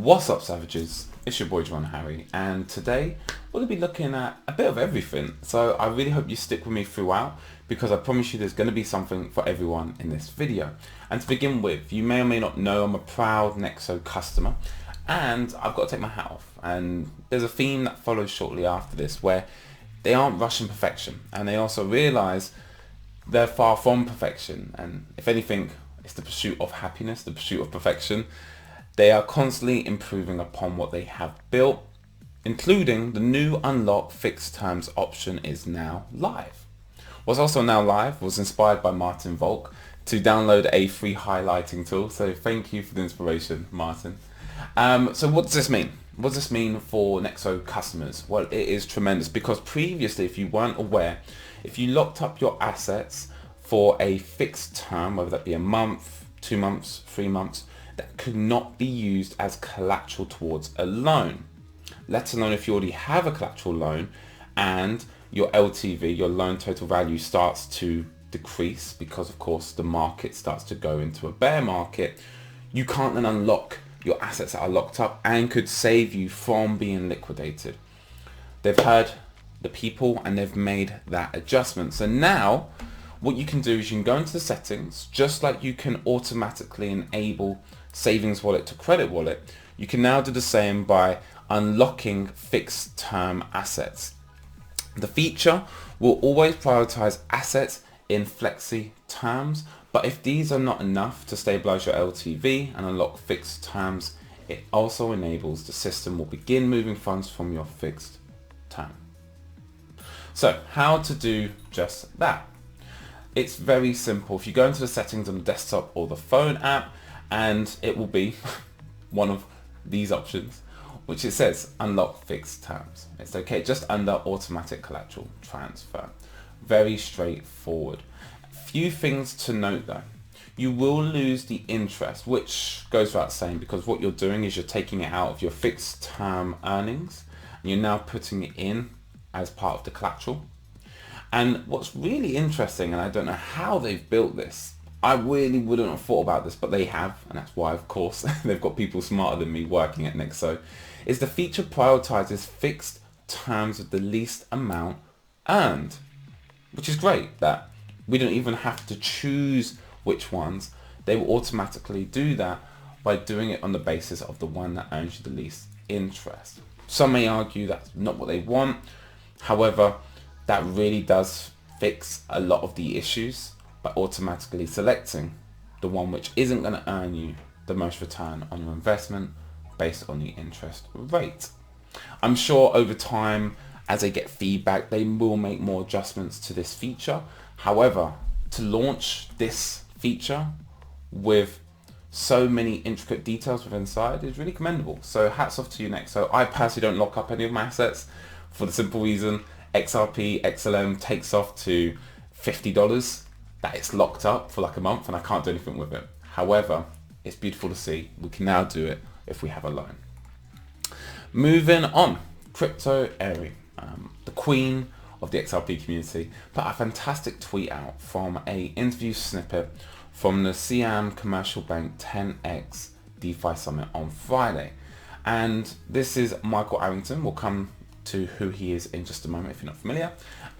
What's up, savages? It's your boy John Harry, and today we're going to be looking at a bit of everything. So I really hope you stick with me throughout, because I promise you there's going to be something for everyone in this video. And to begin with, you may or may not know I'm a proud Nexo customer, and I've got to take my hat off. And there's a theme that follows shortly after this where they aren't rushing perfection, and they also realize they're far from perfection, and if anything, it's the pursuit of happiness, the pursuit of perfection. They are constantly improving upon what they have built, including the new unlock fixed terms option is now live. What's also now live was inspired by Martin Volk to download a free highlighting tool. So thank you for the inspiration, Martin. So what does this mean? What does this mean for Nexo customers? Well, it is tremendous, because previously, if you weren't aware, if you locked up your assets for a fixed term, whether that be a month, 2 months, 3 months, that could not be used as collateral towards a loan, let alone if you already have a collateral loan and your LTV, your loan total value, starts to decrease because of course the market starts to go into a bear market. You can't then unlock your assets that are locked up and could save you from being liquidated. They've heard the people and they've made that adjustment. So now what you can do is you can go into the settings, just like you can automatically enable savings wallet to credit wallet. You can now do the same by unlocking fixed term assets. The feature will always prioritize assets in flexi terms, but if these are not enough to stabilize your LTV and unlock fixed terms, it also enables the system will begin moving funds from your fixed term. So how to do just that? It's very simple. If you go into the settings on the desktop or the phone app, and it will be one of these options, which it says unlock fixed terms. It's okay, just under automatic collateral transfer. Very straightforward. Few things to note though. You will lose the interest, which goes without saying, because what you're doing is you're taking it out of your fixed term earnings and you're now putting it in as part of the collateral. And what's really interesting, and I don't know how they've built this, I really wouldn't have thought about this, but they have, and that's why, of course, they've got people smarter than me working at Nexo, is the feature prioritizes fixed terms with the least amount earned, which is great that we don't even have to choose which ones. They will automatically do that by doing it on the basis of the one that earns you the least interest. Some may argue that's not what they want. However, that really does fix a lot of the issues by automatically selecting the one which isn't going to earn you the most return on your investment based on the interest rate. I'm sure over time, as they get feedback, they will make more adjustments to this feature. However, to launch this feature with so many intricate details within inside is really commendable. So hats off to you, Nexo. I personally don't lock up any of my assets for the simple reason XRP, XLM takes off to $50. That it's locked up for like a month and I can't do anything with it. However, it's beautiful to see we can now do it if we have a loan. Moving on, Cryptoerin, the queen of the XRP community, put a fantastic tweet out from a interview snippet from the Siam Commercial Bank 10X DeFi Summit on Friday. And this is Michael Arrington. We'll come to who he is in just a moment if you're not familiar.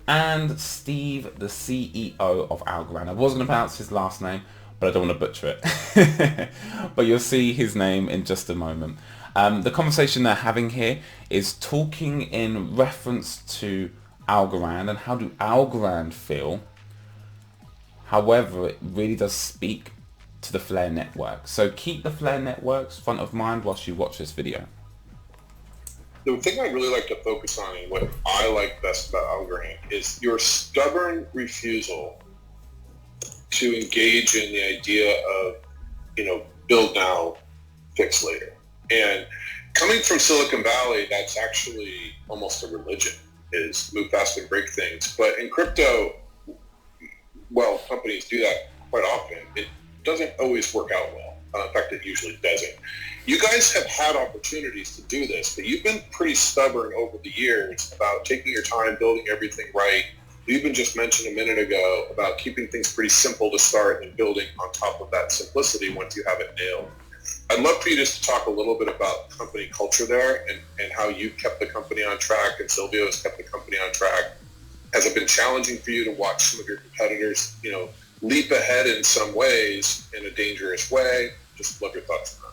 And Steve, the CEO of Algorand. I was going to pronounce his last name, but I don't want to butcher it. But you'll see his name in just a moment. The conversation they're having here is talking in reference to Algorand and how do Algorand feel. However, it really does speak to the Flare network. So keep the Flare networks front of mind whilst you watch this video. The thing I really like to focus on and what I like best about Algorand is your stubborn refusal to engage in the idea of, build now, fix later. And coming from Silicon Valley, that's actually almost a religion, is move fast and break things. But in crypto, well, companies do that quite often. It doesn't always work out well. In fact, it usually doesn't. You guys have had opportunities to do this, but you've been pretty stubborn over the years about taking your time, building everything right. You even just mentioned a minute ago about keeping things pretty simple to start and building on top of that simplicity once you have it nailed. I'd love for you just to talk a little bit about company culture there and how you kept the company on track and Silvio has kept the company on track. Has it been challenging for you to watch some of your competitors, leap ahead in some ways in a dangerous way? Just love your thoughts on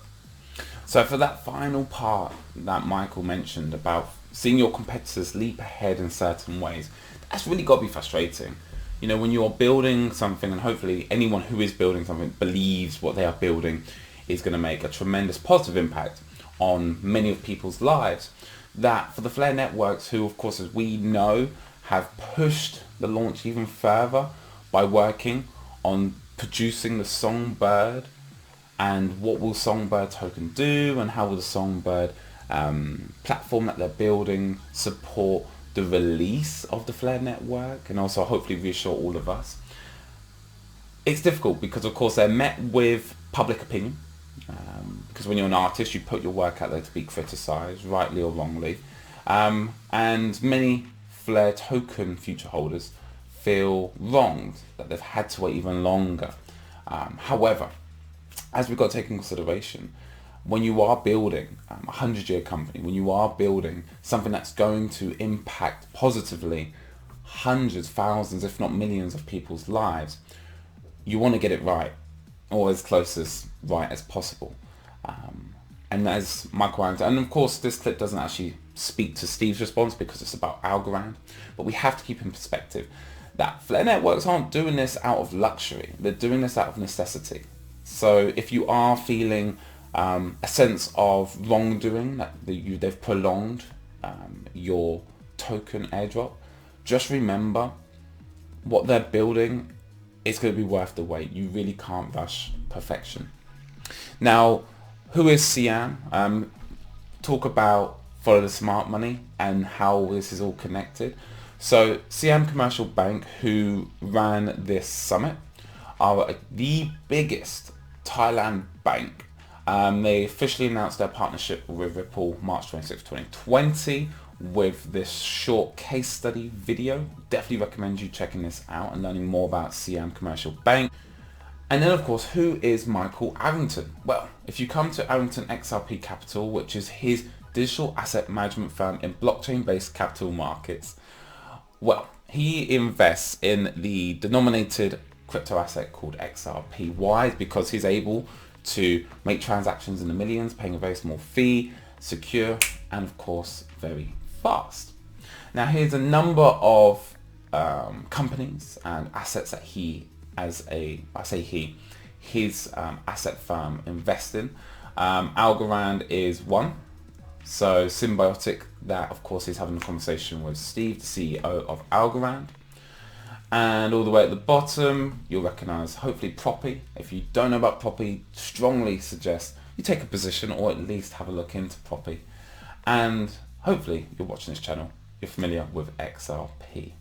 that. So for that final part that Michael mentioned about seeing your competitors leap ahead in certain ways, that's really got to be frustrating. When you're building something, and hopefully anyone who is building something believes what they are building is going to make a tremendous positive impact on many of people's lives, that for the Flare networks, who of course, as we know, have pushed the launch even further by working on producing the Songbird and what will Songbird token do and how will the Songbird platform that they're building support the release of the Flare network, and also hopefully reassure all of us. It's difficult because of course they're met with public opinion, because when you're an artist you put your work out there to be criticised, rightly or wrongly, and many Flare token future holders feel wronged that they've had to wait even longer. However, as we've got to take in consideration, when you are building a 100-year company, when you are building something that's going to impact positively hundreds, thousands, if not millions of people's lives, you want to get it right, or as close as right as possible. And as Michael Arrington, and of course this clip doesn't actually speak to Steve's response because it's about Algorand, but we have to keep in perspective that Flare networks aren't doing this out of luxury, they're doing this out of necessity. So if you are feeling a sense of wrongdoing, that they've prolonged your token airdrop, just remember what they're building is going to be worth the wait. You really can't rush perfection. Now, who is Siam? Talk about Follow the Smart Money and how this is all connected. So Siam Commercial Bank, who ran this summit, are the biggest Thailand bank. They officially announced their partnership with Ripple March 26, 2020 with this short case study video. Definitely recommend you checking this out and learning more about Siam Commercial Bank. And then of course, who is Michael Arrington? Well, if you come to Arrington XRP Capital, which is his digital asset management firm in blockchain-based capital markets, well, he invests in the denominated crypto asset called XRP. Why? Because he's able to make transactions in the millions, paying a very small fee, secure, and of course, very fast. Now, here's a number of companies and assets that his asset firm invest in. Algorand is one. So Symbiotic, that of course is having a conversation with Steve, the CEO of Algorand. And all the way at the bottom, you'll recognize hopefully Proppy. If you don't know about Proppy, strongly suggest you take a position or at least have a look into Proppy. And hopefully you're watching this channel, you're familiar with XRP.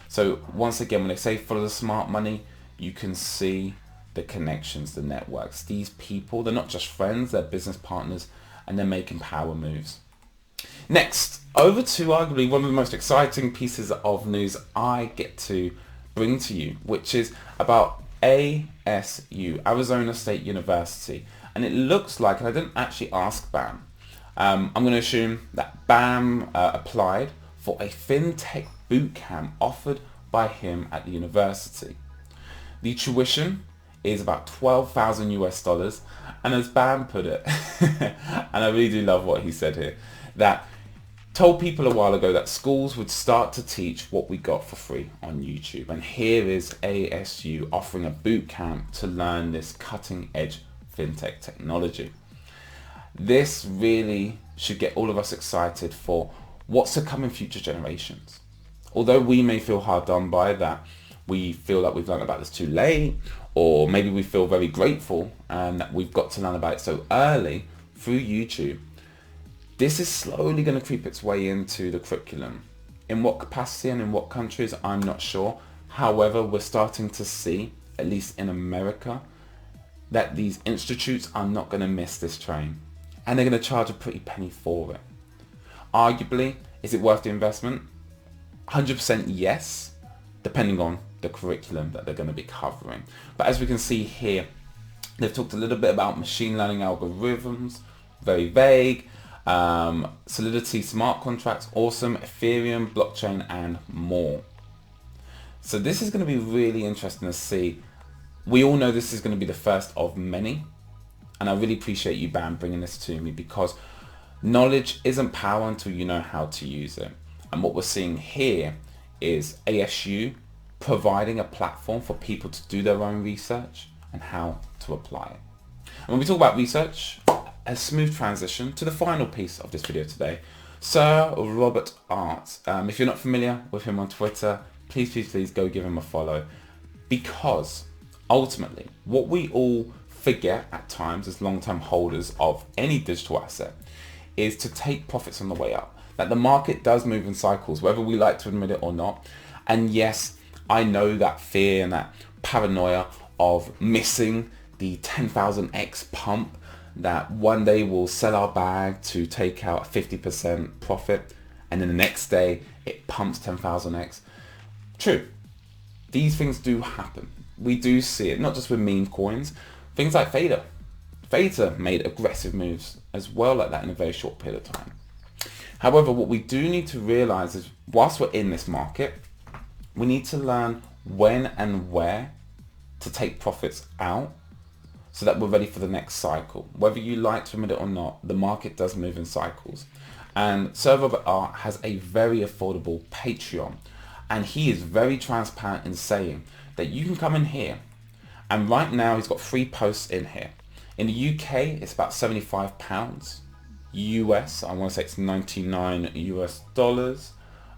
So once again, when they say follow the smart money, you can see the connections, the networks. These people, they're not just friends, they're business partners, and they're making power moves. Next, over to arguably one of the most exciting pieces of news I get to bring to you, which is about ASU, Arizona State University. And it looks like, and I didn't actually ask BAM, I'm going to assume that BAM applied for a FinTech Bootcamp offered by him at the university. The tuition is about 12,000 US dollars, and as BAM put it, and I really do love what he said here, that told people a while ago that schools would start to teach what we got for free on YouTube, and here is ASU offering a boot camp to learn this cutting edge fintech technology. This really should get all of us excited for what's to come in future generations. Although we may feel hard done by that, we feel that we've learned about this too late, or maybe we feel very grateful and that we've got to learn about it so early through YouTube. This is slowly going to creep its way into the curriculum. In what capacity and in what countries, I'm not sure. However, we're starting to see, at least in America, that these institutes are not going to miss this train. And they're going to charge a pretty penny for it. Arguably, is it worth the investment? 100% yes, depending on the curriculum that they're going to be covering. But as we can see here, They've talked a little bit about machine learning algorithms, very vague, Solidity smart contracts, awesome, Ethereum, blockchain, and more. So this is going to be really interesting to see. We all know this is going to be the first of many, and I really appreciate you, Bam, bringing this to me, because knowledge isn't power until you know how to use it. And what we're seeing here is ASU providing a platform for people to do their own research and how to apply it. And when we talk about research, a smooth transition to the final piece of this video today. Sir Robert Art. If you're not familiar with him on Twitter, please go give him a follow, because ultimately what we all forget at times as long-term holders of any digital asset is to take profits on the way up. That the market does move in cycles, whether we like to admit it or not. And yes, I know that fear and that paranoia of missing the 10,000x pump, that one day we'll sell our bag to take out a 50% profit, and then the next day it pumps 10,000x. True, these things do happen. We do see it, not just with meme coins, things like Theta. Theta made aggressive moves as well like that in a very short period of time. However, what we do need to realize is, whilst we're in this market, we need to learn when and where to take profits out so that we're ready for the next cycle. Whether you like to admit it or not, the market does move in cycles. And Sir Robert Art has a very affordable Patreon, and he is very transparent in saying that you can come in here, and right now he's got 3 posts in here. In the UK, it's about £75 US. I want to say it's 99 US dollars.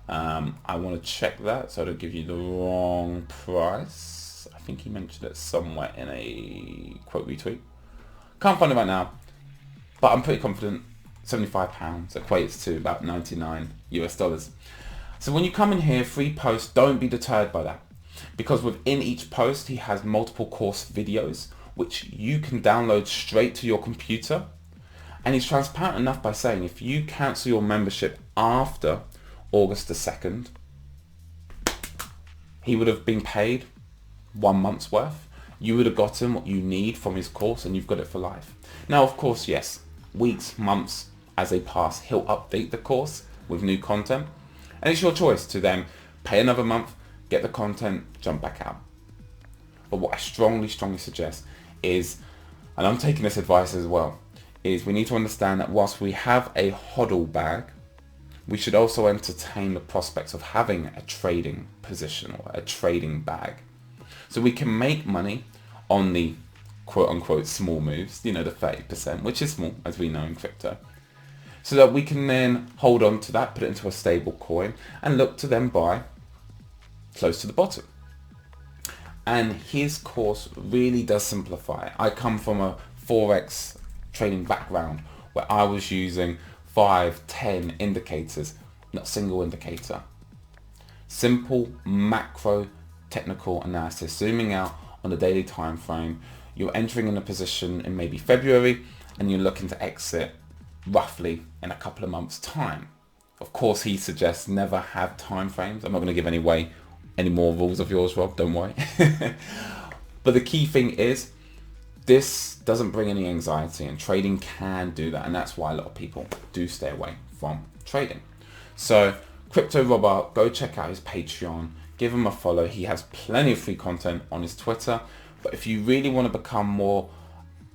I want to check that so I don't give you the wrong price. I think he mentioned it somewhere in a quote retweet. Can't find it right now, but I'm pretty confident £75 equates to about 99 US dollars. So when you come in here, 3 posts, don't be deterred by that, because within each post he has multiple course videos which you can download straight to your computer. And he's transparent enough by saying if you cancel your membership after August the 2nd, he would have been paid 1 month's worth. You would have gotten what you need from his course, and you've got it for life. Now, of course, yes, weeks, months as they pass, he'll update the course with new content. And it's your choice to then pay another month, get the content, jump back out. But what I strongly suggest is, and I'm taking this advice as well, is we need to understand that whilst we have a hodl bag, we should also entertain the prospects of having a trading position or a trading bag. So we can make money on the quote unquote small moves, the 30%, which is small as we know in crypto. So that we can then hold on to that, put it into a stable coin, and look to then buy close to the bottom. And his course really does simplify. I come from a Forex trading background where I was using 5, 10 indicators, not a single indicator. Simple macro technical analysis, zooming out on the daily time frame. You're entering in a position in maybe February and you're looking to exit roughly in a couple of months' time. Of course, he suggests never have time frames. I'm not going to give any more rules of yours, Rob, don't worry. But the key thing is, this doesn't bring any anxiety, and trading can do that, and that's why a lot of people do stay away from trading. So Crypto Robert, go check out his Patreon, give him a follow. He has plenty of free content on his Twitter. But if you really want to become more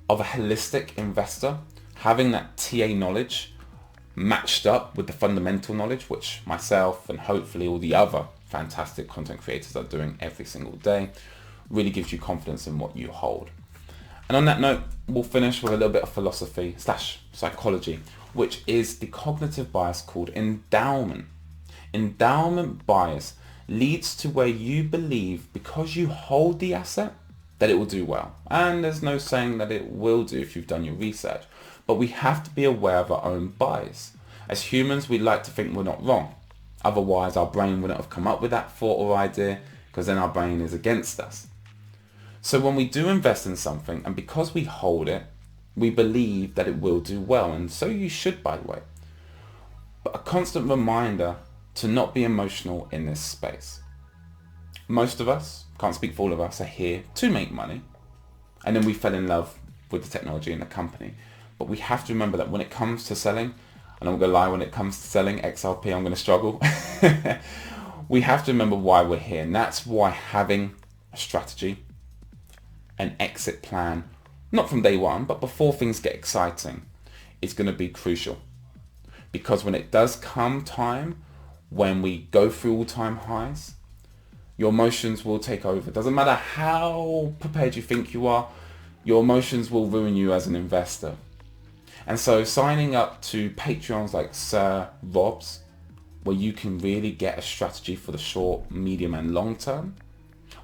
of a holistic investor, having that TA knowledge matched up with the fundamental knowledge, which myself and hopefully all the other fantastic content creators are doing every single day, really gives you confidence in what you hold. And on that note, we'll finish with a little bit of philosophy / psychology, which is the cognitive bias called endowment. Endowment bias leads to where you believe because you hold the asset that it will do well. And there's no saying that it will do if you've done your research. But we have to be aware of our own bias. As humans, we like to think we're not wrong. Otherwise, our brain wouldn't have come up with that thought or idea, because then our brain is against us. So when we do invest in something, and because we hold it, we believe that it will do well. And so you should, by the way. But a constant reminder to not be emotional in this space. Most of us, can't speak for all of us, are here to make money. And then we fell in love with the technology and the company. But we have to remember that when it comes to selling, and I'm going to lie, when it comes to selling XRP, I'm going to struggle. We have to remember why we're here. And that's why having a strategy, an exit plan, not from day one, but before things get exciting, is going to be crucial. Because when it does come time, when we go through all-time highs, your emotions will take over. Doesn't matter how prepared you think you are, your emotions will ruin you as an investor. And so signing up to Patreons like Sir Rob's, where you can really get a strategy for the short, medium and long term,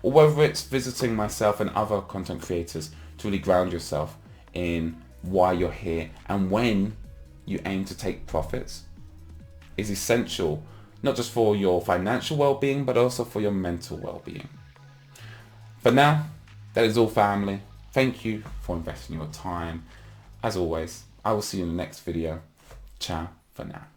or whether it's visiting myself and other content creators to really ground yourself in why you're here and when you aim to take profits, is essential, not just for your financial well-being, but also for your mental well-being. For now, that is all, family. Thank you for investing your time. As always, I will see you in the next video. Ciao for now.